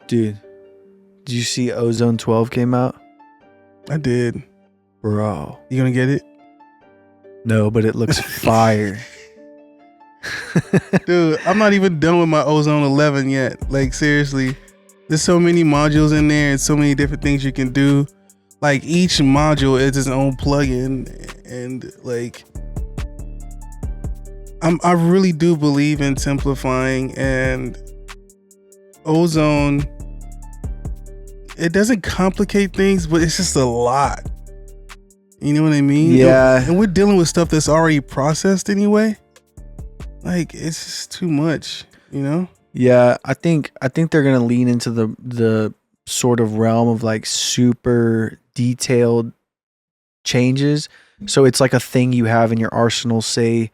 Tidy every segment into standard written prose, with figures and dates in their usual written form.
Dude, did you see Ozone 12 came out? I did. Bro. You gonna get it? No, but it looks fire. Dude, I'm not even done with my Ozone 11 yet. Like, seriously. There's so many modules in there and so many different things you can do. Like, each module is its own plugin. And, like, I really do believe in simplifying. And Ozone, it doesn't complicate things, but it's just a lot. You know what I mean? Yeah. And we're dealing with stuff that's already processed anyway. Like, it's just too much, you know? Yeah, I think they're gonna lean into the sort of realm of like super detailed changes. So it's like a thing you have in your arsenal. Say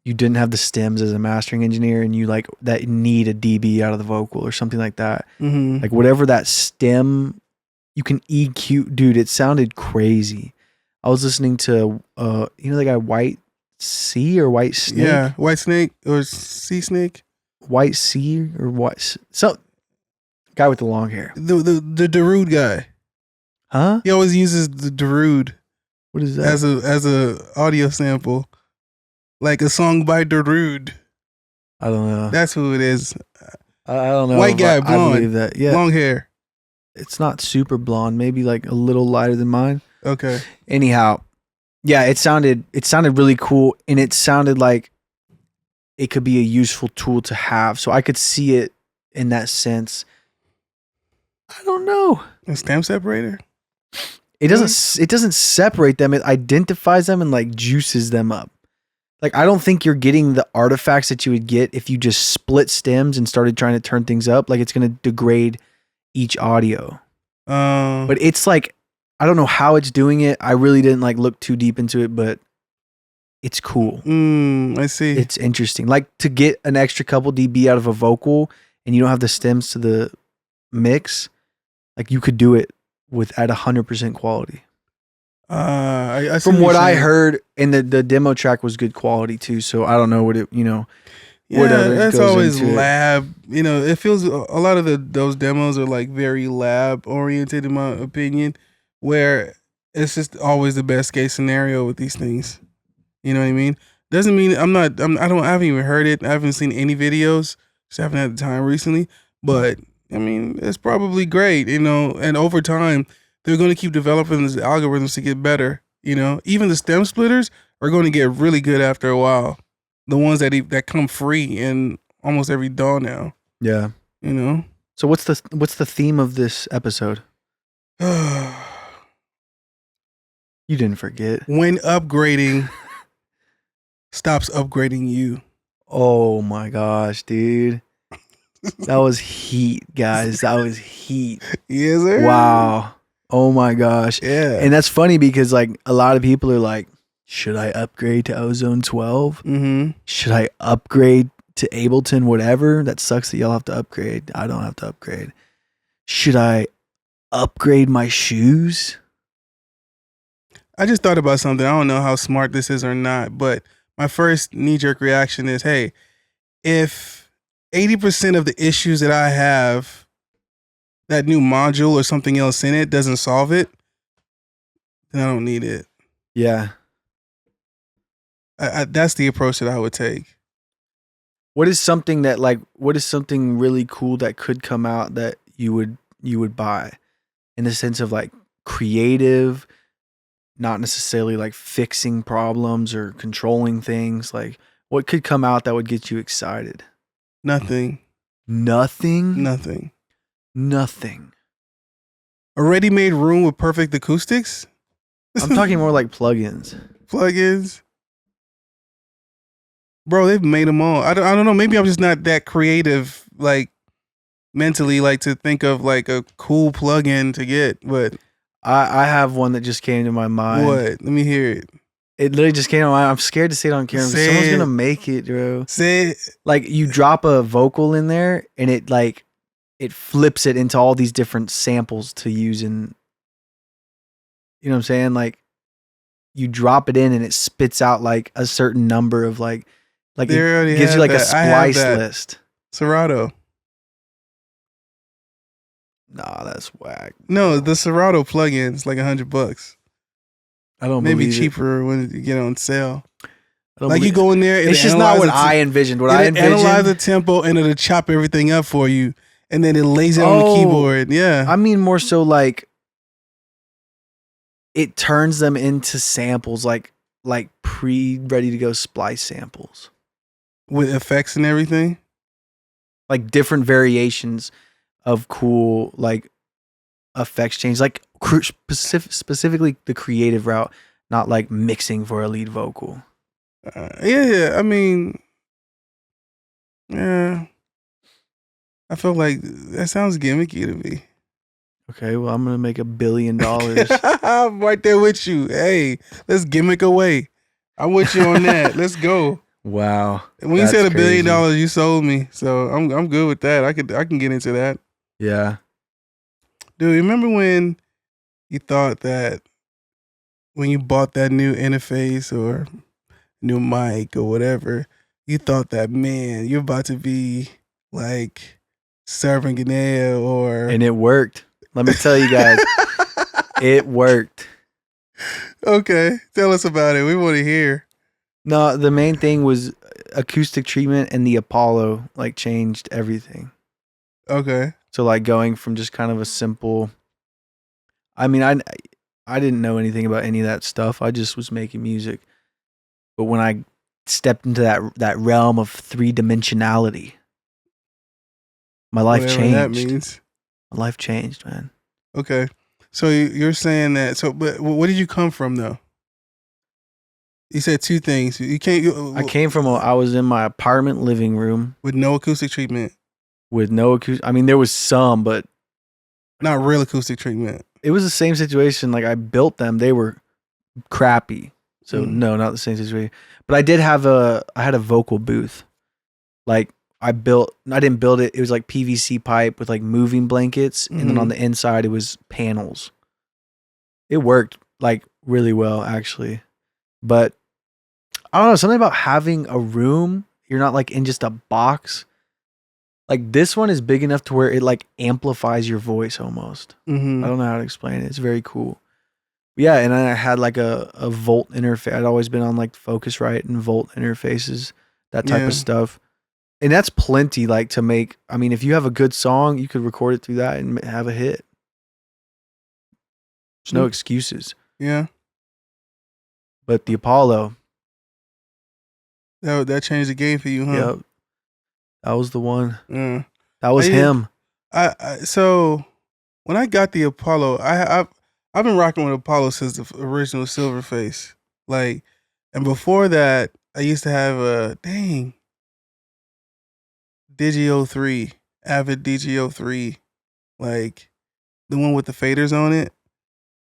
you didn't have the stems as a mastering engineer, and you like that need a dB out of the vocal or something like that. Mm-hmm. Like whatever that stem, you can EQ. Dude, it sounded crazy. I was listening to you know the guy White Sea or White Snake? Yeah, White Snake or Sea Snake. White Sea or what? So guy with the long hair. The Darude guy. Huh? He always uses the Darude What is that? as a audio sample. Like a song by Darude. I don't know. That's who it is. I don't know. White guy, I blonde. believe that. Yeah. Long hair. It's not super blonde, maybe like a little lighter than mine. Okay. Anyhow, yeah, it sounded really cool, and it sounded like it could be a useful tool to have. So I could see it in that sense. I don't know. A stem separator? It doesn't separate them. It identifies them and like juices them up. Like I don't think you're getting the artifacts that you would get if you just split stems and started trying to turn things up. Like it's going to degrade each audio. But it's like I don't know how it's doing it. I really didn't like look too deep into it, but it's cool. I see. It's interesting. Like to get an extra couple dB out of a vocal and you don't have the stems to the mix, like you could do it at 100% quality. I From what I heard, and the demo track was good quality too. So I don't know what it, yeah, whatever that's goes always into it. lab. You know, it feels a lot of those demos are like very lab oriented in my opinion, where it's just always the best case scenario with these things. You know what I mean? Doesn't mean I haven't even heard it. I haven't seen any videos. Just haven't had the time recently. But I mean, it's probably great, you know, and over time they're going to keep developing these algorithms to get better. You know, even the stem splitters are going to get really good after a while. The ones that come free in almost every DAW now. Yeah. You know. So what's the theme of this episode? You didn't forget. When upgrading stops upgrading you. Oh my gosh, dude. That was heat, guys. That was heat. Yes, sir. Wow. Oh my gosh. Yeah. And that's funny because like a lot of people are like, should I upgrade to Ozone 12? Mm-hmm. Should I upgrade to Ableton, whatever? That sucks that y'all have to upgrade. I don't have to upgrade. Should I upgrade my shoes? I just thought about something. I don't know how smart this is or not, but my first knee-jerk reaction is, hey, if 80% of the issues that I have, that new module or something else in it doesn't solve it, then I don't need it. Yeah. That's the approach that I would take. What is something really cool that could come out that you would buy in the sense of like creative, not necessarily like fixing problems or controlling things? Like what could come out that would get you excited? Nothing. Nothing? Nothing. Nothing. A ready-made room with perfect acoustics? I'm talking more like plugins. Plugins? Bro, they've made them all. I don't know. Maybe I'm just not that creative, like mentally, like to think of like a cool plugin to get. But I have one that just came to my mind. what? Let me hear it. It literally just came to my mind. I'm scared to say it on camera. Say Someone's it. gonna make it, bro. Say it. Like you drop a vocal in there and it flips it into all these different samples to use in, you know what I'm saying? Like you drop it in and it spits out like a certain number of like it They already gives you have like a that. I have splice that. list. Serato. Nah, that's whack. No, the Serato plugins like $100. I don't Maybe believe it. cheaper when you get on sale. I don't Like you believe go in there, It's just not what I envisioned. What I analyze the envisioned. tempo and it'll chop everything up for you, and then it lays it on the Oh, keyboard. Yeah, I mean more so like it turns them into samples, like ready to go splice samples, with effects and everything. like different variations of cool like effects change, like specifically the creative route, not like mixing for a lead vocal. Yeah. I mean, yeah. I feel like that sounds gimmicky to me. Okay, well I'm gonna make $1 billion. I'm right there with you. Hey, let's gimmick away. I'm with you on that. Let's go. Wow. When you said $1 billion, you sold me. So I'm good with that. I can get into that. Yeah. Dude, remember when you thought that when you bought that new interface or new mic or whatever, you thought that, man, you're about to be like serving Guinea or And it worked. Let me tell you guys, it worked. Okay, tell us about it. We want to hear. No, the main thing was acoustic treatment, and the Apollo like changed everything. Okay. So like going from just kind of a simple, I mean, I didn't know anything about any of that stuff. I just was making music. But when I stepped into that realm of 3-dimensionality, my life Whatever changed. that means. My life changed, man. Okay. So you're saying that. So, but what did you come from though? You said two things. You can't. I came from I was in my apartment living room with no acoustic treatment. with no acoustic. I mean, there was some, but not real acoustic treatment. It was the same situation. Like I built them, they were crappy. So no, not the same situation. But I had a vocal booth. Like I didn't build it. It was like PVC pipe with like moving blankets, and then on the inside it was panels. It worked like really well actually. But I don't know, something about having a room, you're not like in just a box. Like this one is big enough to where it like amplifies your voice almost. I don't know how to explain it. It's very cool. Yeah, and I had like a Volt interface. I'd always been on like Focusrite and Volt interfaces, that type of stuff. And that's plenty like to make. I mean, if you have a good song, you could record it through that and have a hit. There's no excuses. Yeah. But the Apollo. That changed the game for you, huh? Yep. That was the one. That was him. So when I got the Apollo, I've been rocking with Apollo since the original Silverface. Like, and before that, I used to have a Digio 3, Avid Digio 3, like the one with the faders on it.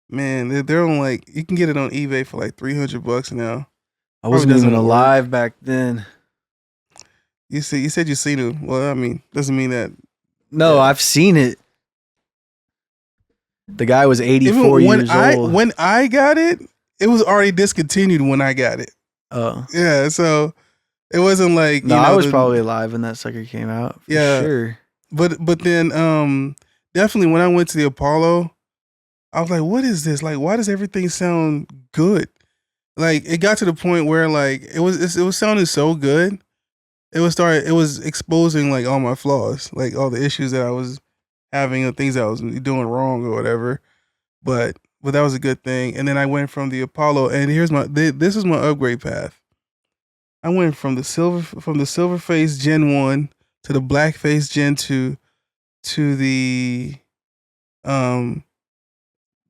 Man, they're on like, you can get it on eBay for like $300 now. I wasn't even alive back then. You said you seen it. Well, I mean, doesn't mean that. No, I've seen it. The guy was 84 years old. When I got it, it was already discontinued when I got it. Oh. Yeah, so it wasn't like, no, I was probably alive when that sucker came out. For sure. But then definitely when I went to the Apollo, I was like, what is this? Like, why does everything sound good? Like, it got to the point where like it was sounding so good. It was exposing like all my flaws, like all the issues that I was having and things I was doing wrong or whatever. But that was a good thing. And then I went from the Apollo, and this is my upgrade path. I went from the Silverface Gen 1 to the Blackface Gen 2 to the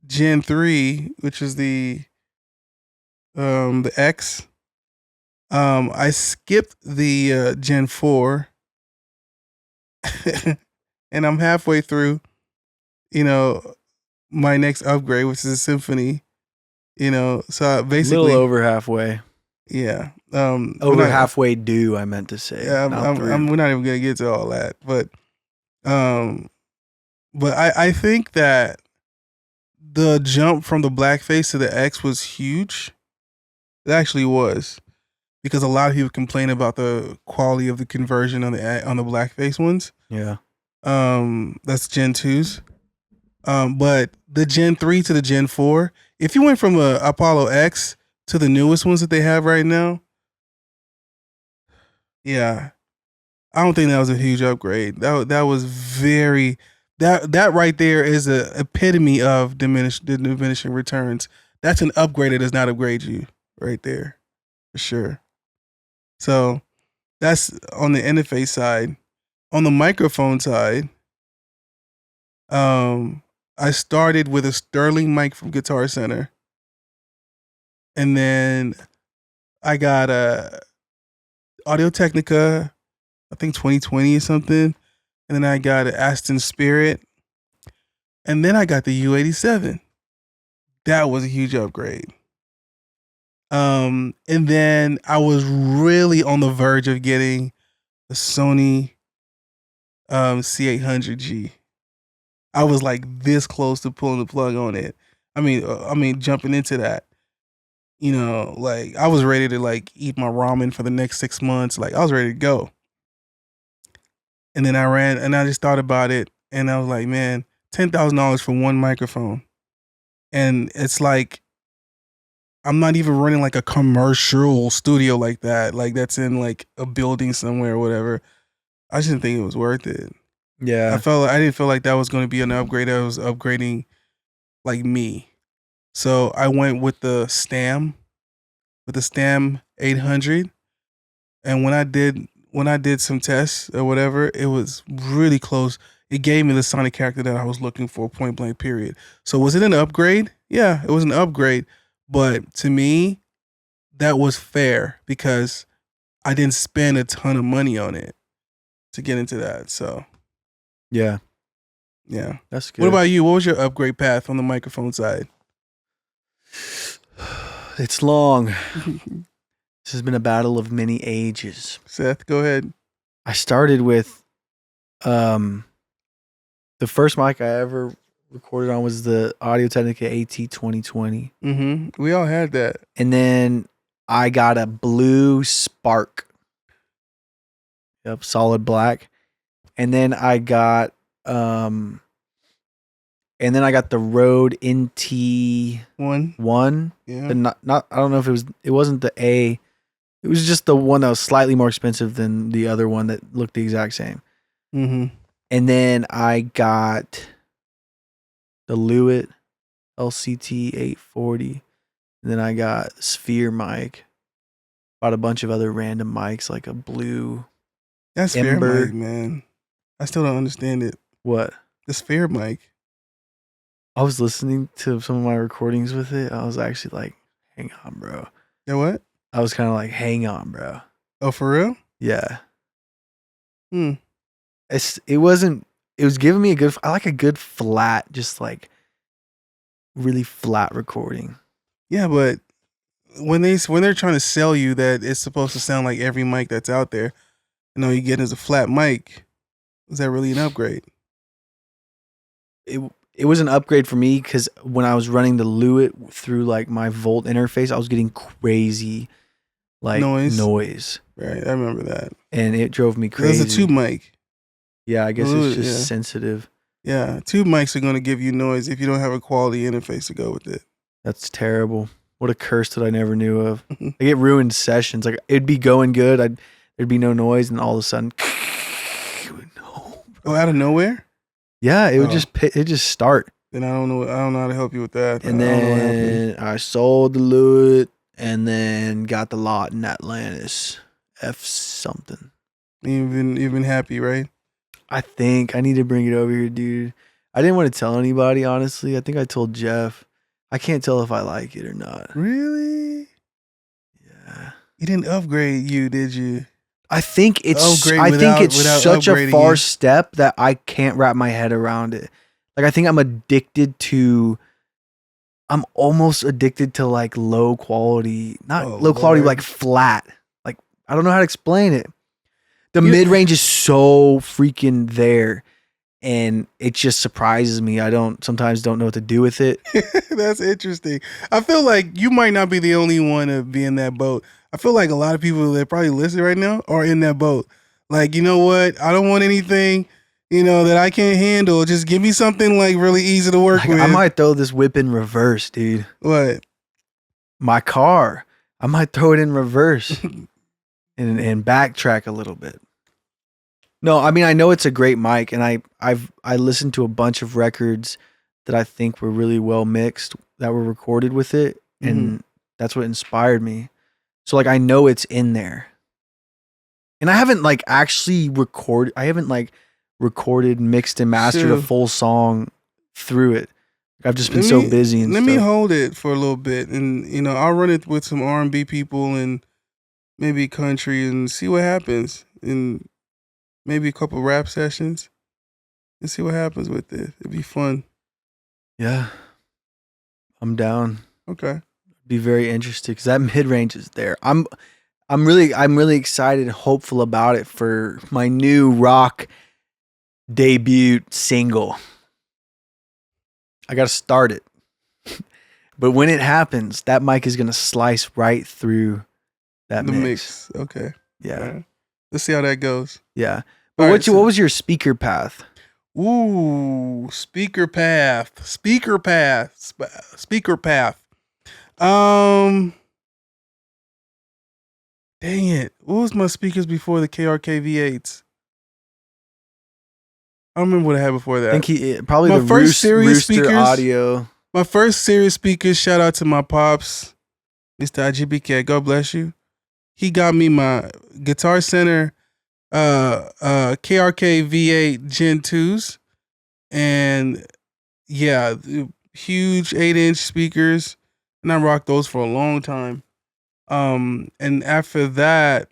Gen 3, which is the X. I skipped the Gen 4 and I'm halfway through, my next upgrade, which is a Symphony, so basically a little over halfway. Yeah. Over halfway due, I meant to say. Yeah, we're not even gonna get to all that, but I think that the jump from the Blackface to the X was huge. It actually was, because a lot of people complain about the quality of the conversion on the Blackface ones. Yeah. That's Gen 2s. But the Gen 3 to the Gen 4, if you went from a Apollo X to the newest ones that they have right now, yeah, I don't think that was a huge upgrade. That was very that right there is a epitome of diminishing returns. That's an upgrade that does not upgrade you right there for sure. So that's on the interface side. On the microphone side, I started with a Sterling mic from Guitar Center, and then I got a Audio Technica, I think 2020 or something, and then I got an Aston Spirit, and then I got the U87. That was a huge upgrade. And then I was really on the verge of getting the Sony C800G. I was like this close to pulling the plug on it. I mean, jumping into that. You know, like I was ready to like eat my ramen for the next 6 months. Like I was ready to go. And then I just thought about it, and I was like, man, $10,000 for one microphone, and it's like I'm not even running like a commercial studio like that, like that's in like a building somewhere or whatever. I just didn't think it was worth it. Yeah. I didn't feel like that was going to be an upgrade. I was upgrading like me. So I went with the Stam 800. And when I did some tests or whatever, it was really close. It gave me the sonic character that I was looking for, point blank period. So was it an upgrade? Yeah, it was an upgrade. But to me, that was fair because I didn't spend a ton of money on it to get into that. So Yeah. yeah. That's good. What about you? What was your upgrade path on the microphone side? It's long. This has been a battle of many ages. Seth, go ahead. I started with the first mic I ever recorded on was the Audio Technica AT 2020. Mm-hmm. We all had that. And then I got a blue Spark. Yep, solid black. And then I got the Rode NT1. Yeah. The not I don't know if it wasn't the A. It was just the one that was slightly more expensive than the other one that looked the exact same. Mm-hmm. And then I got the Lewitt LCT 840. And then I got Sphere mic. Bought a bunch of other random mics like a blue. That's Sphere Ember. mic, man. I still don't understand it. What? The Sphere mic. I was listening to some of my recordings with it. I was actually like, hang on, bro. Yeah, what? I was kind of like, hang on, bro. Oh, for real? Yeah. Hmm. It was giving me I like a good flat, just like really flat recording. Yeah, but when they're trying to sell you that it's supposed to sound like every mic that's out there, and all you get is a flat mic, is that really an upgrade? It was an upgrade for me because when I was running the Lewitt through like my Volt interface, I was getting crazy like noise. Right, I remember that. And it drove me crazy. There's a tube mic. Yeah, I guess it's just sensitive. Yeah, tube mics are going to give you noise if you don't have a quality interface to go with it. That's terrible. What a curse that I never knew of. Like it ruined sessions. Like it'd be going good. There'd be no noise, and all of a sudden, oh, out of nowhere. Yeah, it would just start. Then I don't know how to help you with that. And then I sold the Lewitt, and then got the lot in Atlantis, F something. You've been happy, right? I think I need to bring it over here, dude. I didn't want to tell anybody, honestly. I think I told Jeff. I can't tell if I like it or not. Really? Yeah. You didn't upgrade you, did you? I think it's such a far step that I can't wrap my head around it. Like I think I'm almost addicted to like low quality, quality, like flat. Like I don't know how to explain it. The mid range is so freaking there, and it just surprises me. I sometimes don't know what to do with it. That's interesting. I feel like you might not be the only one to be in that boat. I feel like a lot of people that probably listen right now are in that boat. Like, you know what? I don't want anything. that I can't handle. Just give me something like really easy to work Like, with. I might throw this whip in reverse, dude. What? My car. I might throw it in reverse and backtrack a little bit. No, I mean I know it's a great mic, and I listened to a bunch of records that I think were really well mixed that were recorded with it, and that's what inspired me. So like I know it's in there. And I haven't like actually recorded. I haven't like recorded, mixed, and mastered a Sure. full song through it. Like, I've just been Let so me busy and let me stuff. hold it for a little bit, and I'll run it with some R&B people and maybe country, and see what happens, and maybe a couple rap sessions, and see what happens with it. It'd be fun. Yeah, I'm down. Okay. Be very interested because that mid range is there. I'm really excited and hopeful about it for my new rock debut single. I got to start it. But when it happens, that mic is going to slice right through that The mix. mix. Okay. Yeah. All right. Let's see how that goes. Yeah. But All right, what was your speaker path? Ooh, speaker path. Speaker path. Speaker path. Um, Dang it. What was my speakers before the KRK V8s? I don't remember what I had before that. I think he probably My the first series Rooster speakers- Audio. My first series speakers, shout out to my pops, Mr. IGBK. God bless you. He got me my Guitar Center KRK V8 Gen 2s. And yeah, huge 8-inch speakers. And I rocked those for a long time. And after that,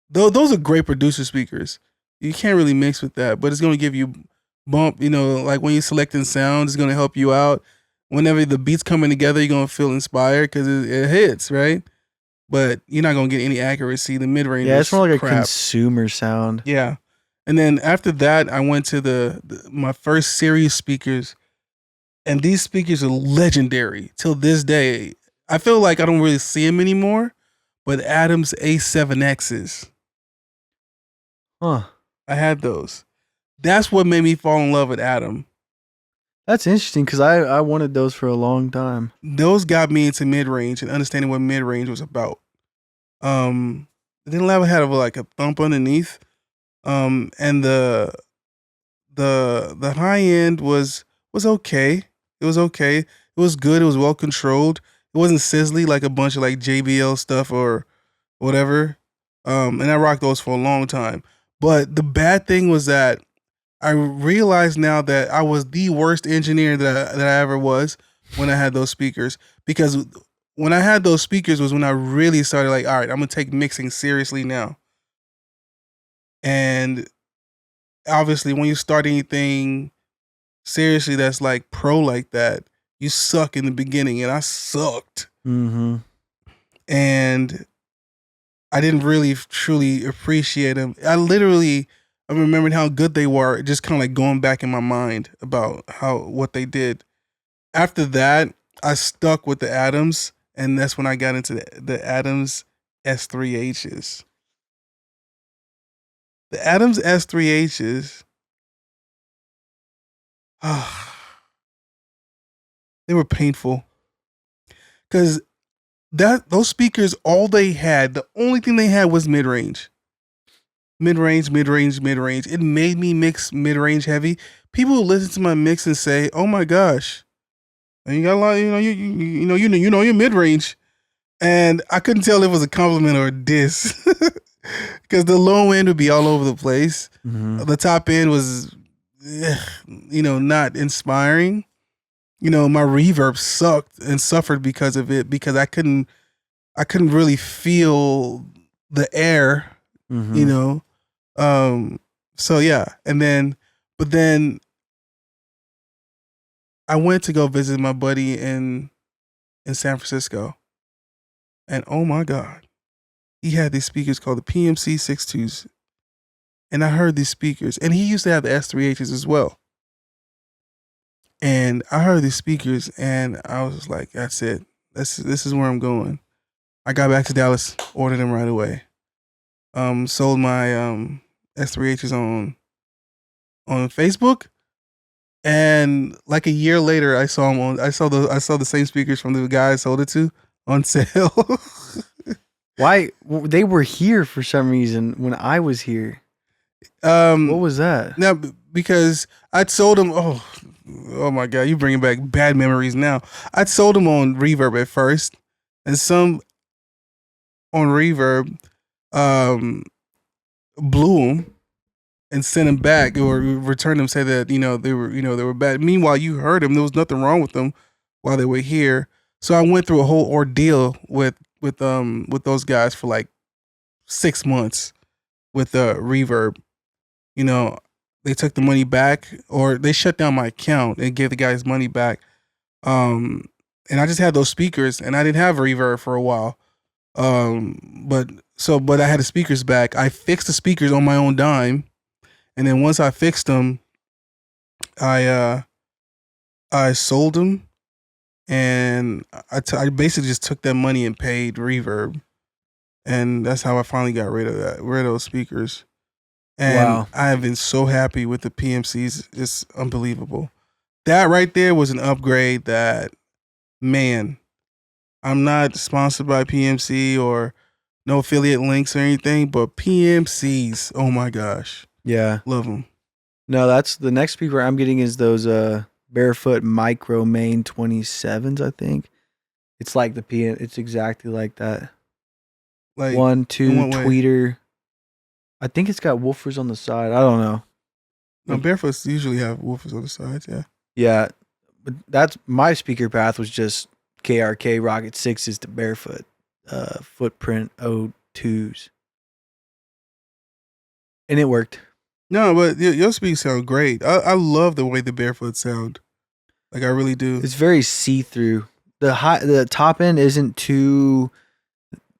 those are great producer speakers. You can't really mix with that, but it's gonna give you bump, like when you're selecting sounds, it's gonna help you out. Whenever the beats coming together, you're gonna feel inspired because it hits, right? But you're not gonna get any accuracy. The mid range, Yeah, it's more like crap. a consumer sound. Yeah, and then after that, I went to my first series speakers, and these speakers are legendary till this day. I feel like I don't really see them anymore, but Adams A7Xs, Huh. I had those. That's what made me fall in love with Adam. That's interesting because I wanted those for a long time. Those got me into mid range and understanding what mid range was about. It didn't have like a thump underneath. And the high end was okay. It was okay. It was good. It was well controlled. It wasn't sizzly like a bunch of like JBL stuff or whatever. And I rocked those for a long time. But the bad thing was that I realize now that I was the worst engineer that I ever was when I had those speakers, because when I had those speakers was when I really started like, all right, I'm gonna take mixing seriously now. And obviously, when you start anything seriously that's like pro like that, you suck in the beginning, and I sucked, Mm-hmm. and I didn't really truly appreciate them. I remembered how good they were, just kind of like going back in my mind about what they did. After that, I stuck with the Adams, and that's when I got into the Adams S3Hs. The Adams S3Hs, they were painful because those speakers, the only thing they had was mid range. Mid range. It made me mix mid range heavy. People who listen to my mix and say, "Oh my gosh, and you got a lot, you're mid range," and I couldn't tell if it was a compliment or a diss, because the low end would be all over the place. Mm-hmm. The top end was, not inspiring. My reverb sucked and suffered because of it, because I couldn't really feel the air. Mm-hmm. So yeah, but then I went to go visit my buddy in San Francisco, and oh my God, he had these speakers called the PMC 62s, and I heard these speakers, and he used to have the S3Hs as well, and I heard these speakers, and I was just like, that's it, this is where I'm going. I got back to Dallas, ordered them right away. Sold my S3Hs on Facebook, and like a year later, I saw him on. I saw the same speakers from the guy I sold it to on sale. Why they were here for some reason when I was here? What was that? Now because I'd sold him. Oh my god, you bringing back bad memories now. I'd sold him on Reverb at first, and some on Reverb blew him and sent him back or returned them, say that they were bad. Meanwhile, you heard them. There was nothing wrong with them while they were here. So I went through a whole ordeal with those guys for like 6 months with Reverb. They took the money back, or they shut down my account and gave the guys money back. And I just had those speakers, and I didn't have Reverb for a while. But I had the speakers back. I fixed the speakers on my own dime, and then once I fixed them, I sold them, and I basically just took that money and paid Reverb, and that's how I finally got rid of those speakers. And Wow. I have been so happy with the PMCs. It's unbelievable. That right there was an upgrade that, man, I'm not sponsored by PMC or no affiliate links or anything, but PMCs, oh my gosh. Yeah. Love them. No, that's the next speaker I'm getting is those Barefoot Micro Main 27s, I think. It's like the PM. It's exactly like that. Like 1, 2 in what way? tweeter. I think it's got woofers on the side. I don't know. No, Barefoots usually have woofers on the sides, yeah. Yeah, but that's my speaker path was just KRK Rocket 6s to Barefoot Footprint 02s. And it worked. No, but your speaks sound great. I love the way the Barefoot sound. Like I really do. It's very see-through. The top end isn't too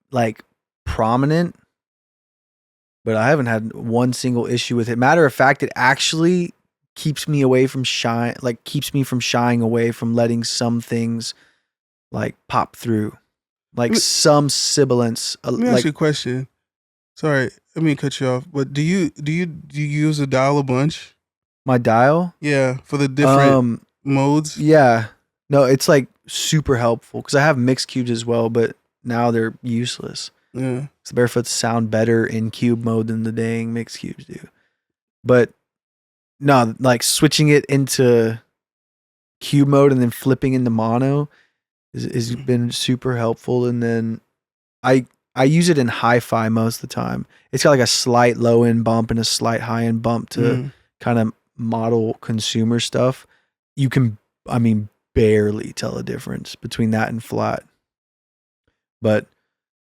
like prominent, but I haven't had one single issue with it. Matter of fact, it actually keeps me away from shying away from letting some things like pop through, like some sibilance. Let me ask you a question. Sorry, I mean cut you off, but do you use a dial a bunch? My dial? Yeah, for the different modes. Yeah, no, it's like super helpful because I have mixed cubes as well, but now they're useless. Yeah. So the Barefoots sound better in cube mode than the dang mixed cubes do. But no, like switching it into cube mode and then flipping into mono has been super helpful. And then I use it in hi-fi most of the time. It's got like a slight low end bump and a slight high end bump to kind of model consumer stuff. You can, barely tell a difference between that and flat. But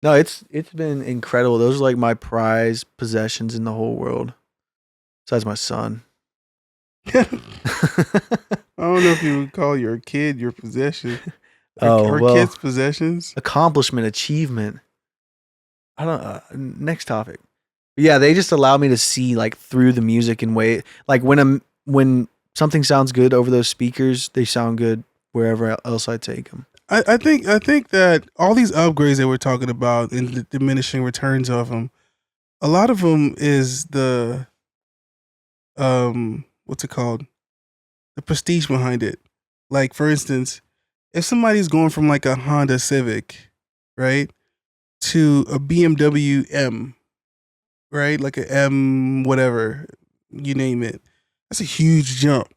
no, it's been incredible. Those are like my prized possessions in the whole world, besides my son. I don't know if you would call your kid your possession. Or kids' possessions. Accomplishment, achievement. I don't. Next topic. Yeah, they just allow me to see like through the music and way. Like when something sounds good over those speakers, they sound good wherever else I take them. I think that all these upgrades that we're talking about and the diminishing returns of them, a lot of them is the what's it called? The prestige behind it. Like for instance, if somebody's going from like a Honda Civic, right, to a BMW M, right, like a M whatever, you name it, that's a huge jump.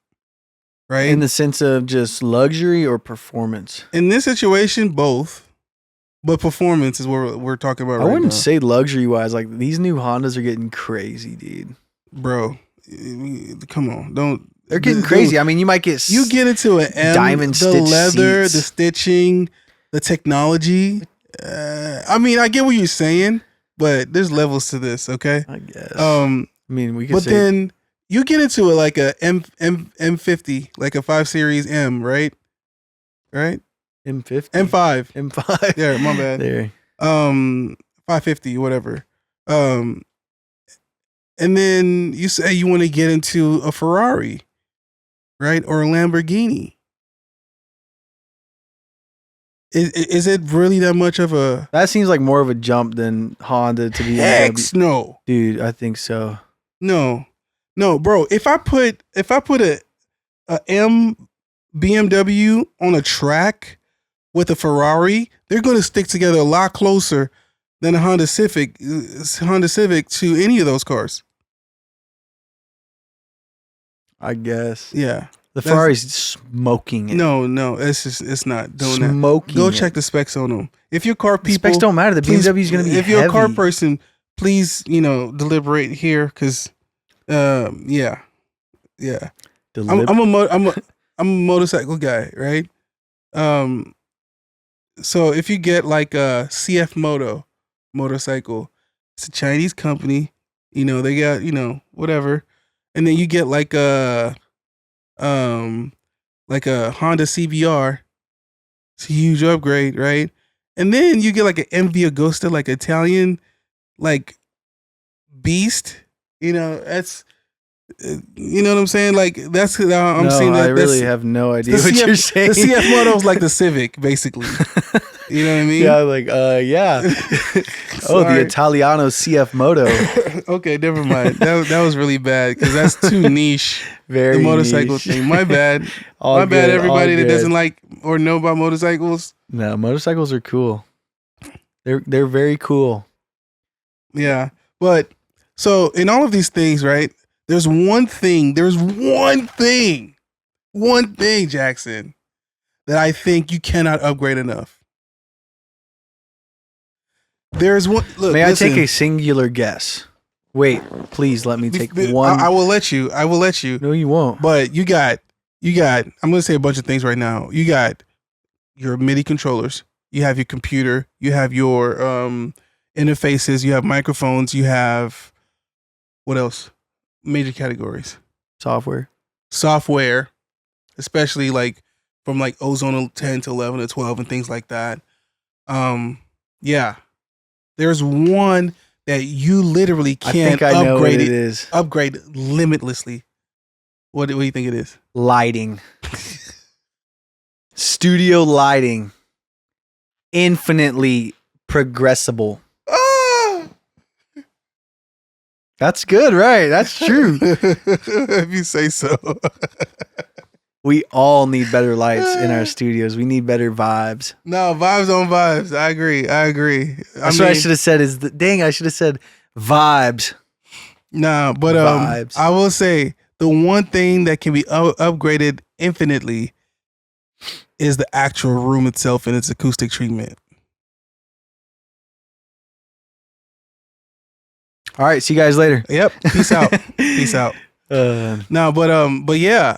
Right? In the sense of just luxury or performance? In this situation, both. But performance is what we're talking about right now. I wouldn't say luxury-wise. Like, these new Hondas are getting crazy, dude. Bro, come on. Don't. They're getting crazy. I mean, you might get... You get into an M, diamond the leather, seats. the stitching, the technology. I get what you're saying, but there's levels to this, okay? I guess. We could say... then... You get into it like a M50, like a 5 Series M, right? Right? M50? M5. M5. There, my bad. There. 550, whatever. And then you say you want to get into a Ferrari, right? Or a Lamborghini. Is it really that much of a... That seems like more of a jump than Honda to be... Heck no. Dude, I think so. No. No, bro. If I put a M BMW on a track with a Ferrari, they're going to stick together a lot closer than a Honda Civic to any of those cars. I guess. Yeah. The Ferrari's smoking it. No, it's not doing Smoking that. Go it. check the specs on them. If your car The specs don't matter. The BMW is going to be if you're a car heavy. person, please, deliberate here because, yeah. I'm a motorcycle guy, right? So if you get like a CF motorcycle, it's a Chinese company. They got whatever, and then you get like a Honda CBR. It's a huge upgrade, right? And then you get like an MV Agusta, like Italian, like beast. That's you know what I'm saying? Like that's I'm seeing that. I really have no idea what CF, you're saying. The CF moto is like the Civic, basically. You know what I mean? Yeah, like yeah. Oh, the Italiano CF Moto. Okay, never mind. That was really bad because that's too niche. Very the motorcycle niche. thing. My bad. My bad. Everybody that doesn't like or know about motorcycles. No, motorcycles are cool. They're very cool. Yeah, but so in all of these things, right? There's one thing, Jackson, that I think you cannot upgrade enough. There's one. Look, May I take a singular guess? Wait, please let me take one. I will let you. No, you won't. But you got. I'm going to say a bunch of things right now. You got your MIDI controllers. You have your computer. You have your interfaces. You have microphones. You have what else? Major categories. Software, especially like from like Ozone 10 to 11 to 12 and things like that. Yeah. There's one that you literally can't upgrade upgrade limitlessly. What do you think it is? Lighting. Studio lighting. Infinitely progressible. That's good, right? That's true. If you say so. We all need better lights in our studios. We need better vibes. No, vibes on vibes. I agree. That's what I should have said I should have said vibes. Nah, but vibes. I will say the one thing that can be upgraded infinitely is the actual room itself and its acoustic treatment. All right, see you guys later. Yep. Peace out. Peace out. No, but yeah.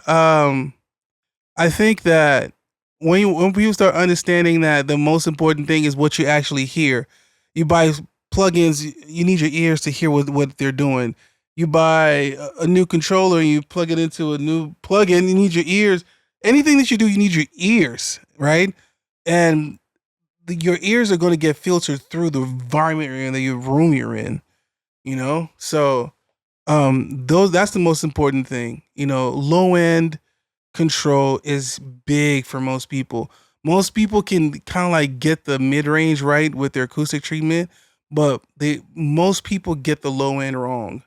I think that when people start understanding that the most important thing is what you actually hear. You buy plugins, you need your ears to hear what they're doing. You buy a new controller and you plug it into a new plugin, you need your ears. Anything that you do, you need your ears, right? And your ears are going to get filtered through the environment you're in, the room you're in. So that's the most important thing. Low end control is big for most people. Most people can kind of like get the mid range right with their acoustic treatment, but most people get the low end wrong,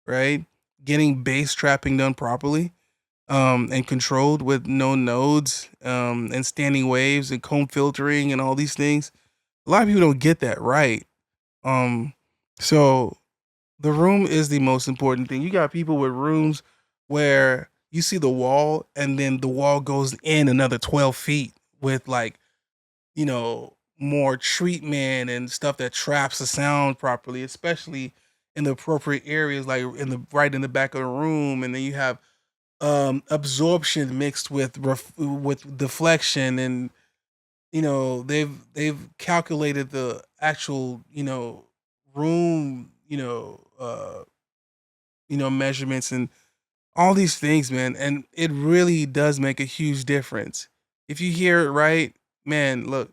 right? Getting bass trapping done properly, and controlled with no nodes, and standing waves and comb filtering and all these things. A lot of people don't get that right. So the room is the most important thing. You got people with rooms where you see the wall and then the wall goes in another 12 feet with like, more treatment and stuff that traps the sound properly, especially in the appropriate areas, like right in the back of the room. And then you have absorption mixed with deflection, and they've calculated the actual room measurements and all these things, man. And it really does make a huge difference. If you hear it right, man, look,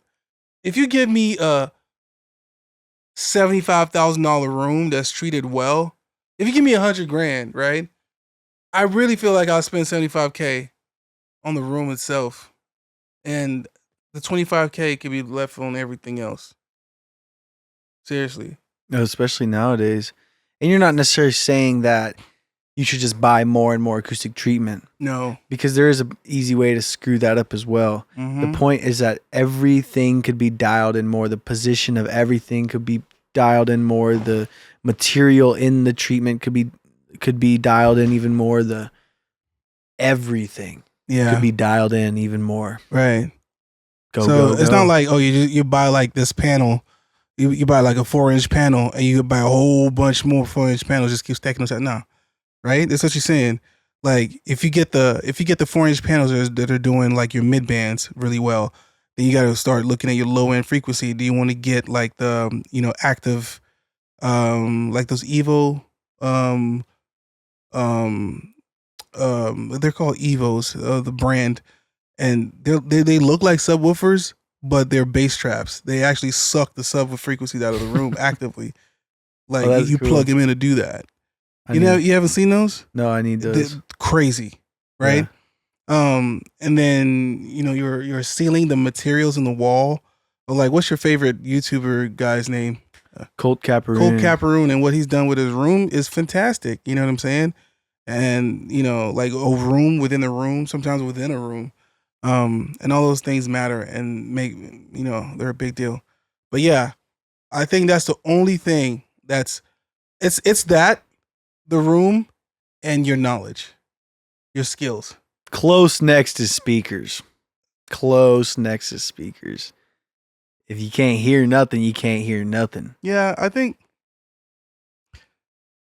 if you give me a $75,000 room that's treated well, if you give me $100,000, right? I really feel like I'll spend $75K on the room itself. And the $25K can be left on everything else. Seriously. Especially nowadays. And you're not necessarily saying that, you should just buy more and more acoustic treatment. No. Because there is an easy way to screw that up as well. The point is that everything could be dialed in more. The position of everything could be dialed in more. The material in the treatment could be dialed in even more. The everything could be dialed in even more. Right. Go. It's not like, oh, you buy like this panel. You buy like a 4-inch panel and you buy a whole bunch more 4-inch panels, just keep stacking those out. No. Right? That's what you're saying. Like if you get the 4-inch panels that are doing like your mid bands really well, then you got to start looking at your low end frequency. Do you want to get like the active like those Evo they're called Evos, the brand, and they look like subwoofers, but they're bass traps. They actually suck the subwoofer frequencies out of the room actively. Like you plug them in to do that. You haven't seen those? No, I need those. They're crazy, right? Yeah. And then you're sealing the materials in the wall. Like, what's your favorite YouTuber guy's name? Colt Caparoon. Colt Caparoon, and what he's done with his room is fantastic. You know what I'm saying? And like a room within a room, sometimes within a room, and all those things matter and make they're a big deal. But yeah, I think that's the only thing it's that. The room and your knowledge, your skills. Close next to speakers. If you can't hear nothing, you can't hear nothing. Yeah, I think.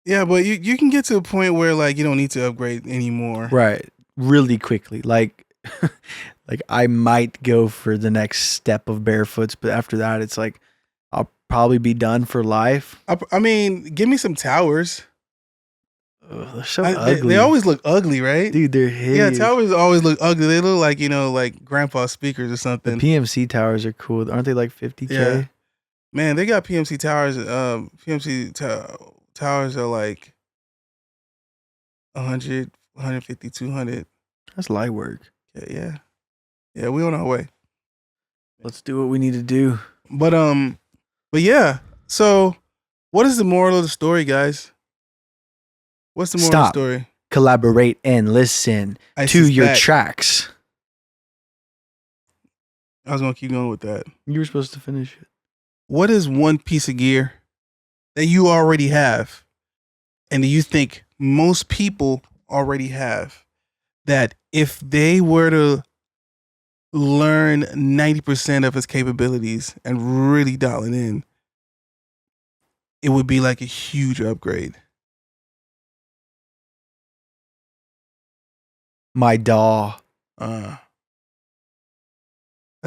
Yeah, but you can get to a point where like you don't need to upgrade anymore. Right. Really quickly. Like I might go for the next step of barefoots, but after that it's like I'll probably be done for life. I mean, give me some towers. They're so ugly. They always look ugly, right? Dude, they're hideous. Yeah, towers always look ugly. They look like, like grandpa's speakers or something. The PMC towers are cool. Aren't they like 50K? Yeah. Man, they got PMC towers. Towers are like 100, 150, 200. That's light work. Yeah. Yeah, we on our way. Let's do what we need to do. But yeah. So what is the moral of the story, guys? What's the moral of the story? Collaborate and listen to your tracks. I was going to keep going with that. You were supposed to finish it. What is one piece of gear that you already have and that you think most people already have that if they were to learn 90% of its capabilities and really dial it in, it would be like a huge upgrade? My DAW. That's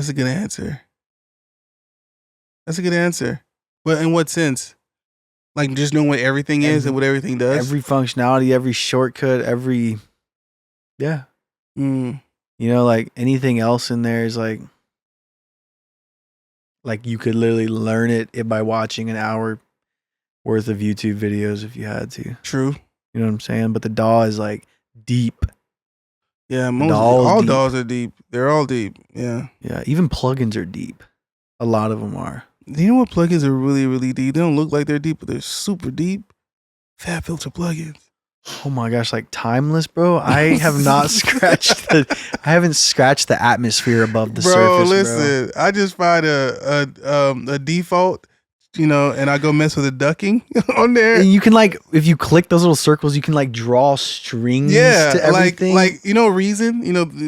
a good answer. But in what sense? Like just knowing what everything is and what everything does? Every functionality, every shortcut, yeah. Like anything else in there is like you could literally learn it by watching an hour worth of YouTube videos if you had to. True. You know what I'm saying? But the DAW is like deep. Yeah, all DAWs are deep. They're all deep. Yeah. Yeah, even plugins are deep. A lot of them are. Do you know what plugins are really, really deep? They don't look like they're deep, but they're super deep. Fat filter plugins. Oh my gosh, like Timeless, bro. I have not I haven't scratched the atmosphere above the surface, listen, I just find a default, and I go mess with the ducking on there. And you can if you click those little circles, you can draw strings to everything. Reason,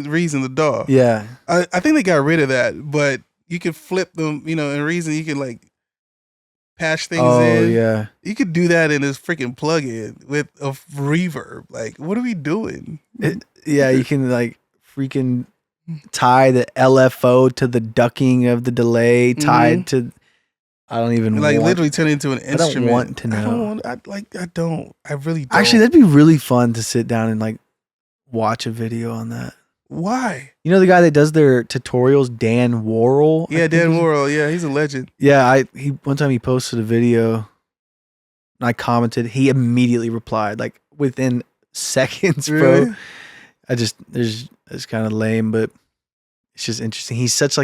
Reason, the DAW. Yeah. I think they got rid of that, but you can flip them, in Reason, you can patch things in. Oh, yeah. You could do that in this freaking plugin with a reverb. Like, what are we doing? You can freaking tie the LFO to the ducking of the delay tied to. I don't even literally turn it into an instrument. I don't want to know. I really don't. Actually, that'd be really fun to sit down and watch a video on that. Why? You know the guy that does their tutorials, Dan Worrell? Yeah, Dan Worrell. Yeah, he's a legend. Yeah, one time he posted a video and I commented. He immediately replied, within seconds, really? Bro. It's kind of lame, but it's just interesting. He's such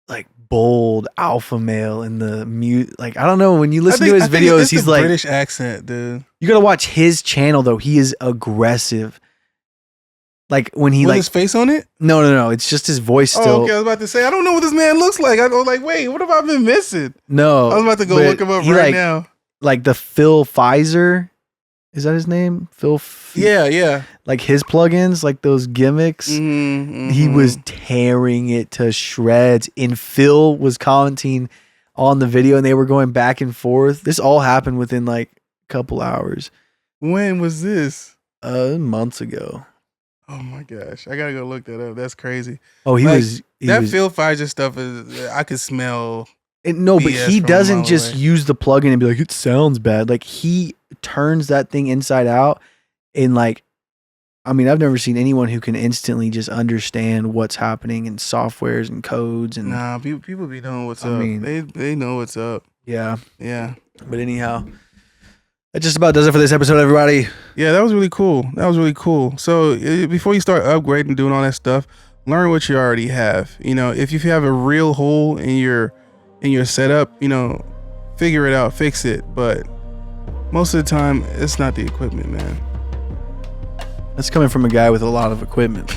like bold alpha male in the mute. Like, I don't know. When you I listen think, to his I think videos, it's he's the like, British accent, dude. you gotta watch his channel though. He is aggressive. Like when he With like his face on it? no. It's just his voice still. Oh, okay. I was about to say, I don't know what this man looks like. I was like, wait, what have I been missing? No, I was about to go but look him up he, right like, now. Like the Phil Pfizer, is that his name? Yeah. Like his plugins, like those gimmicks. He was tearing it to shreds. And Phil was commenting on the video, and they were going back and forth. This all happened within like a couple hours. When was this? Months ago. Oh my gosh, I gotta go look that up. That's crazy. Oh, he Like, was Phil Pfizer stuff is. I could smell. No, but BS he from a doesn't mile just away. use the plugin and be like, it sounds bad. Like he turns that thing inside out, and like, I mean, I've never seen anyone who can instantly just understand what's happening in softwares and codes and Nah, people be knowing what's I up. mean- They know what's up. yeah. Yeah. But anyhow, that just about does it for this episode, everybody. Yeah, that was really cool. So before you start upgrading, doing all that stuff, learn what you already have. You know, if you have a real hole in your setup, you know, figure it out, fix it. But most of the time, it's not the equipment, man. That's coming from a guy with a lot of equipment.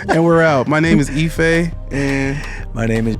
And we're out. My name is Ife, and My name is